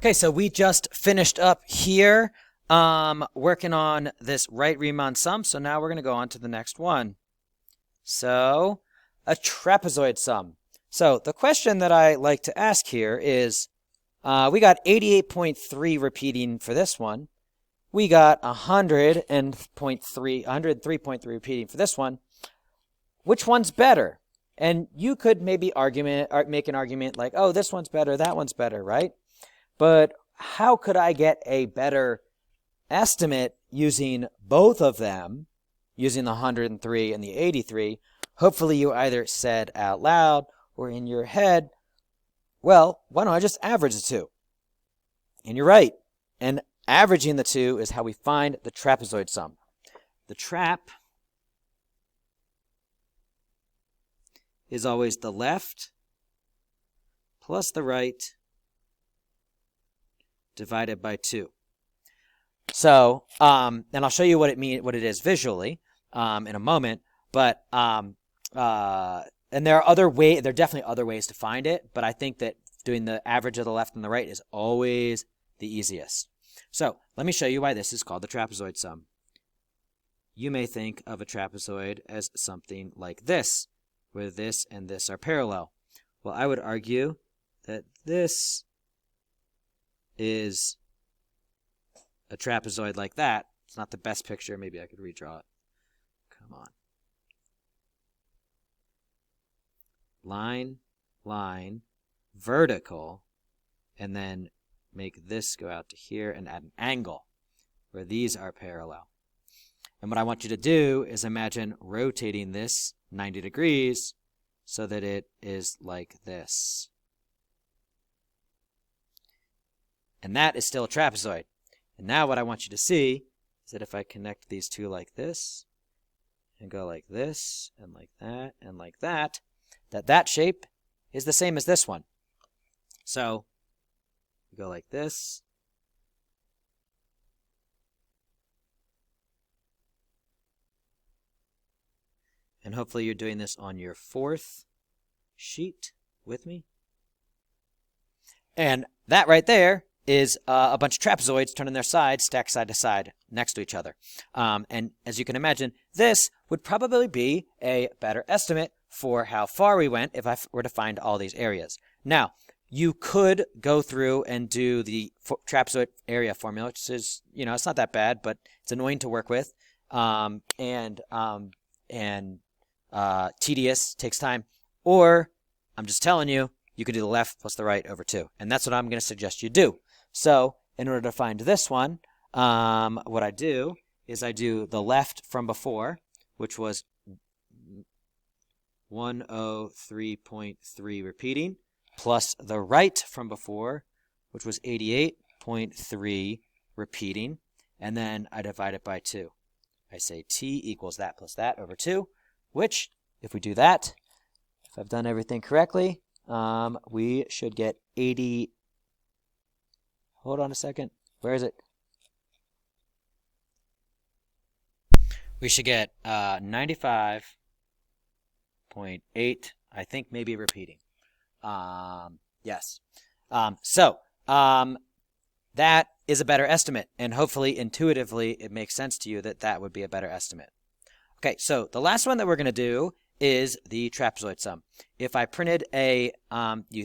Okay, so we just finished up here working on this right Riemann sum, so now we're going to go on to the next one. So, a trapezoid sum. So, the question that I like to ask here is, we got 88.3 repeating for this one. We got 103.3 repeating for this one. Which one's better? And you could maybe make an argument like, oh, this one's better, that one's better, right? But how could I get a better estimate using both of them, using the 103 and the 83? Hopefully you either said out loud or in your head, well, why don't I just average the two? And you're right. And averaging the two is how we find the trapezoid sum. The trap is always the left plus the right divided by 2. So, and I'll show you what it is visually in a moment. But and there are definitely other ways to find it. But I think that doing the average of the left and the right is always the easiest. So let me show you why this is called the trapezoid sum. You may think of a trapezoid as something like this, where this and this are parallel. Well, I would argue that this is a trapezoid like that. It's not the best picture. Maybe I could redraw it. Come on. Line, line, vertical, and then make this go out to here and add an angle where these are parallel. And what I want you to do is imagine rotating this 90 degrees so that it is like this. And that is still a trapezoid. And now what I want you to see is that if I connect these two like this, and go like this, and like that, and like that, that shape is the same as this one. So, you go like this, and hopefully you're doing this on your 4th sheet with me. And that right there is a bunch of trapezoids turning their sides, stacked side to side, next to each other. And as you can imagine, this would probably be a better estimate for how far we went if I were to find all these areas. Now, you could go through and do the trapezoid area formula, which is, it's not that bad, but it's annoying to work with, and tedious, takes time. Or, I'm just telling you, you could do the left plus the right over 2. And that's what I'm going to suggest you do. So, in order to find this one, what I do is I do the left from before, which was 103.3 repeating, plus the right from before, which was 88.3 repeating, and then I divide it by 2. I say t equals that plus that over 2, which, if we do that, if I've done everything correctly, we should get 80. Hold on a second. Where is it? We should get 95.8, I think maybe repeating. Yes. That is a better estimate, and hopefully intuitively it makes sense to you that that would be a better estimate. Okay, so the last one that we're going to do is the trapezoid sum. If I printed you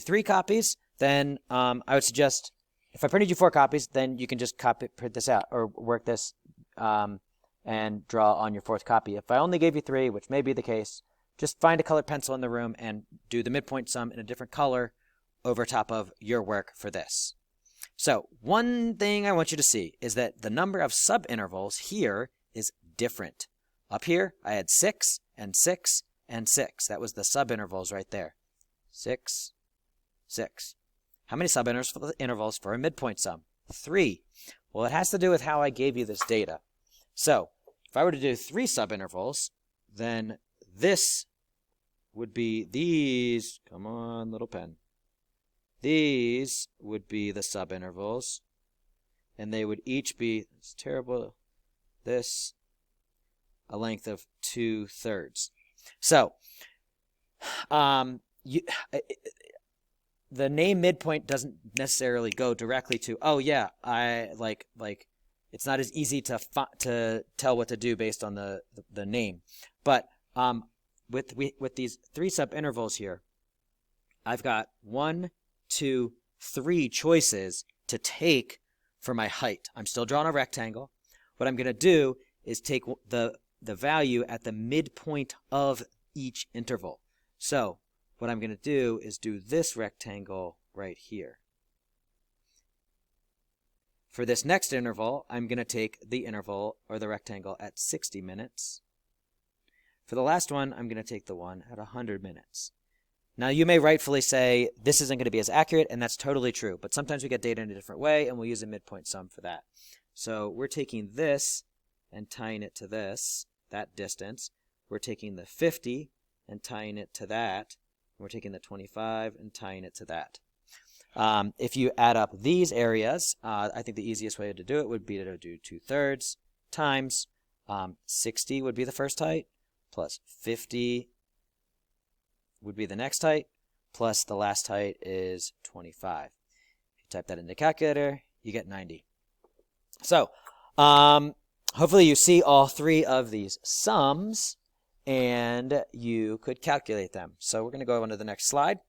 3 copies, then I would suggest, if I printed you 4 copies, then you can just print this out or work this and draw on your 4th copy. If I only gave you 3, which may be the case, just find a colored pencil in the room and do the midpoint sum in a different color over top of your work for this. So one thing I want you to see is that the number of subintervals here is different. Up here, I had 6 and 6 and 6. That was the subintervals right there. 6, 6. How many subintervals for a midpoint sum? 3. Well, it has to do with how I gave you this data. So, if I were to do 3 subintervals, then this would be these. Come on, little pen. These would be the subintervals, and they would each be, it's terrible, this, a length of 2/3. So, the name midpoint doesn't necessarily go directly to, oh yeah, I like it's not as easy to tell what to do based on the name. But with these 3 subintervals here, I've got 1, 2, 3 choices to take for my height. I'm still drawing a rectangle. What I'm going to do is take the value at the midpoint of each interval. So what I'm going to do is do this rectangle right here. For this next interval, I'm going to take the interval or the rectangle at 60 minutes. For the last one, I'm going to take the one at 100 minutes. Now, you may rightfully say this isn't going to be as accurate, and that's totally true. But sometimes we get data in a different way, and we'll use a midpoint sum for that. So we're taking this and tying it to this, that distance. We're taking the 50 and tying it to that. We're taking the 25 and tying it to that. If you add up these areas, I think the easiest way to do it would be to do 2/3 times 60 would be the first height, plus 50 would be the next height, plus the last height is 25. If you type that into the calculator, you get 90. So hopefully you see all 3 of these sums, and you could calculate them. So we're going to go on to the next slide.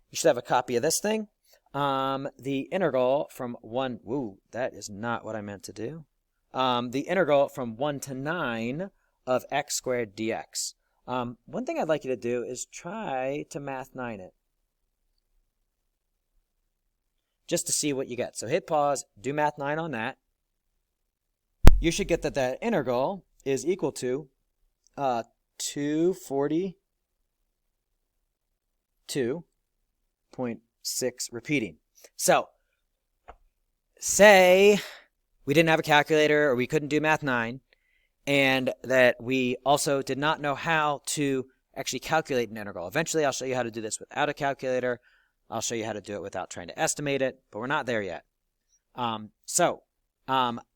You should have a copy of this thing. The integral from 1, woo, that is not what I meant to do. The integral from 1 to 9 of x squared dx. One thing I'd like you to do is try to math 9 it. Just to see what you get. So hit pause, do math 9 on that. You should get that that integral is equal to 242.6 repeating. So say we didn't have a calculator or we couldn't do math 9, and that we also did not know how to actually calculate an integral. Eventually I'll show you how to do this without a calculator. I'll show you how to do it without trying to estimate it, but we're not there yet.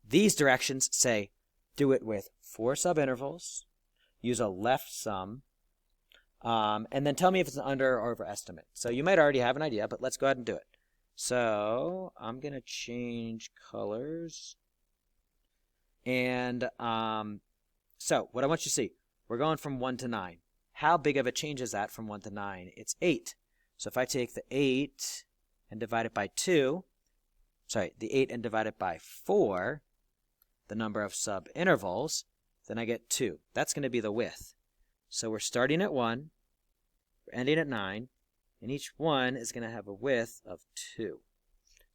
These directions say do it with 4 subintervals, use a left sum, and then tell me if it's an under or over estimate. So you might already have an idea, but let's go ahead and do it. So I'm going to change colors. And so what I want you to see, we're going from 1 to 9. How big of a change is that from 1 to 9? It's 8. So if I take the 8 and divide it by 2, the 8 and divide it by 4, the number of subintervals, then I get 2. That's going to be the width. So we're starting at 1, we're ending at 9, and each one is going to have a width of 2.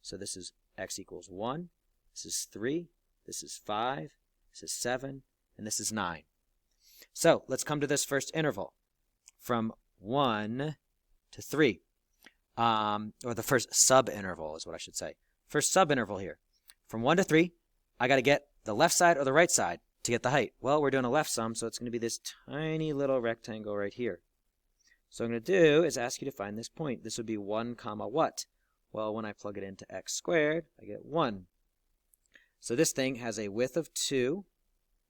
So this is x equals 1, this is 3, this is 5, this is 7, and this is 9. So let's come to this first interval from 1 to 3, or the first subinterval is what I should say. First subinterval here. From 1 to 3, I got to get the left side or the right side to get the height. Well, we're doing a left sum, so it's going to be this tiny little rectangle right here. So what I'm going to do is ask you to find this point. This would be 1 comma what? Well, when I plug it into x squared, I get 1. So this thing has a width of 2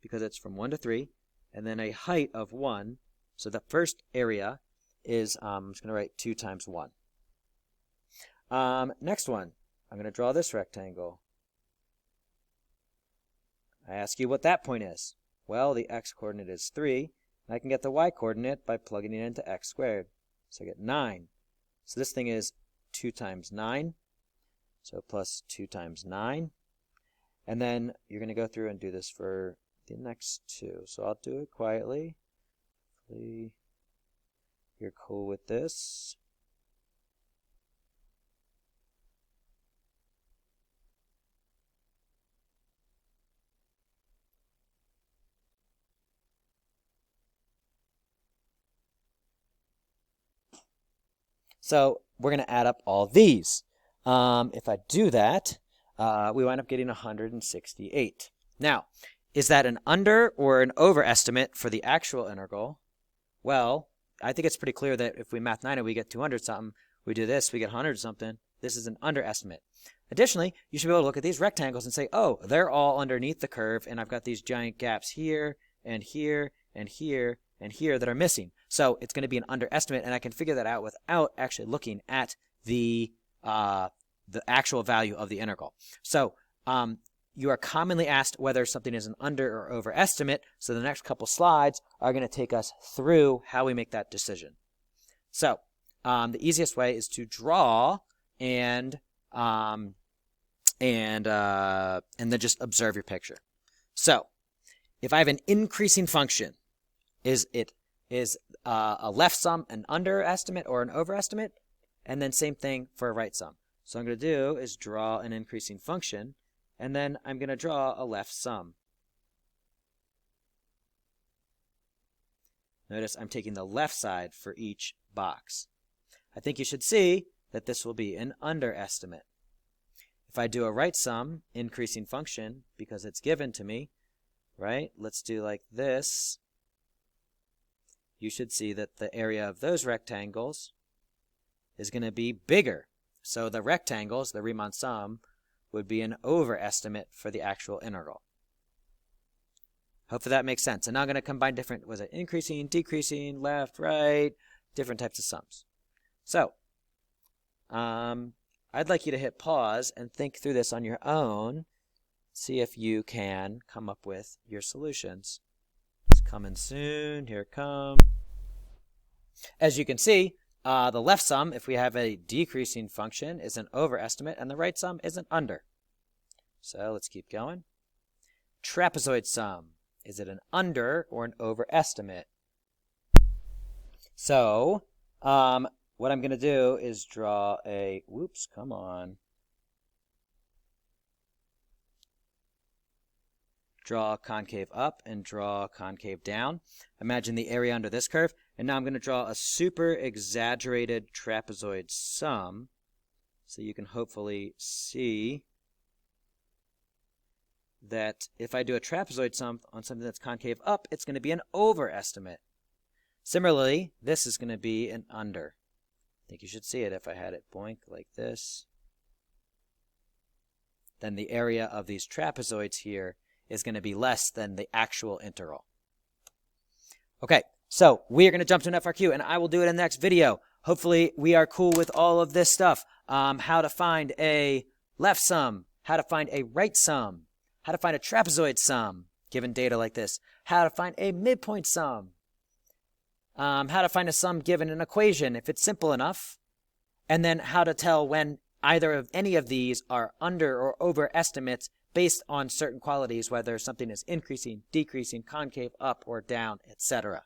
because it's from 1 to 3, and then a height of 1. So the first area is, I'm just going to write 2 times 1. Next one, I'm going to draw this rectangle. I ask you what that point is. Well, the x-coordinate is 3, and I can get the y-coordinate by plugging it into x squared. So I get 9. So this thing is 2 times 9, so plus 2 times 9. And then you're going to go through and do this for the next 2. So I'll do it quietly. Hopefully you're cool with this. So we're going to add up all these. If I do that, we wind up getting 168. Now, is that an under or an overestimate for the actual integral? Well, I think it's pretty clear that if we math 9 and we get 200 something, we do this, we get 100 something. This is an underestimate. Additionally, you should be able to look at these rectangles and say, oh, they're all underneath the curve, and I've got these giant gaps here, and here, and here, and here that are missing. So it's going to be an underestimate, and I can figure that out without actually looking at the actual value of the integral. So you are commonly asked whether something is an under or over estimate, so the next couple slides are going to take us through how we make that decision. So the easiest way is to draw and then just observe your picture. So if I have an increasing function, is a left sum an underestimate or an overestimate? And then same thing for a right sum. So what I'm going to do is draw an increasing function, and then I'm going to draw a left sum. Notice I'm taking the left side for each box. I think you should see that this will be an underestimate. If I do a right sum increasing function, because it's given to me, right? Let's do like this. You should see that the area of those rectangles is going to be bigger. So the rectangles, the Riemann sum, would be an overestimate for the actual integral. Hopefully that makes sense. And now I'm going to combine different, was it increasing, decreasing, left, right, different types of sums. So I'd like you to hit pause and think through this on your own. See if you can come up with your solutions. It's coming soon. Here it comes. As you can see, the left sum, if we have a decreasing function, is an overestimate, and the right sum is an under. So let's keep going. Trapezoid sum. Is it an under or an overestimate? So what I'm going to do is draw a, whoops, come on. Draw concave up and draw concave down. Imagine the area under this curve. And now I'm going to draw a super exaggerated trapezoid sum so you can hopefully see that if I do a trapezoid sum on something that's concave up, it's going to be an overestimate. Similarly, this is going to be an under. I think you should see it if I had it boink like this. Then the area of these trapezoids here is going to be less than the actual integral. Okay, so we are going to jump to an FRQ, and I will do it in the next video. Hopefully, we are cool with all of this stuff. How to find a left sum, how to find a right sum, how to find a trapezoid sum, given data like this, how to find a midpoint sum, how to find a sum given an equation if it's simple enough, and then how to tell when either of any of these are under or over estimates based on certain qualities, whether something is increasing, decreasing, concave, up or down, etc.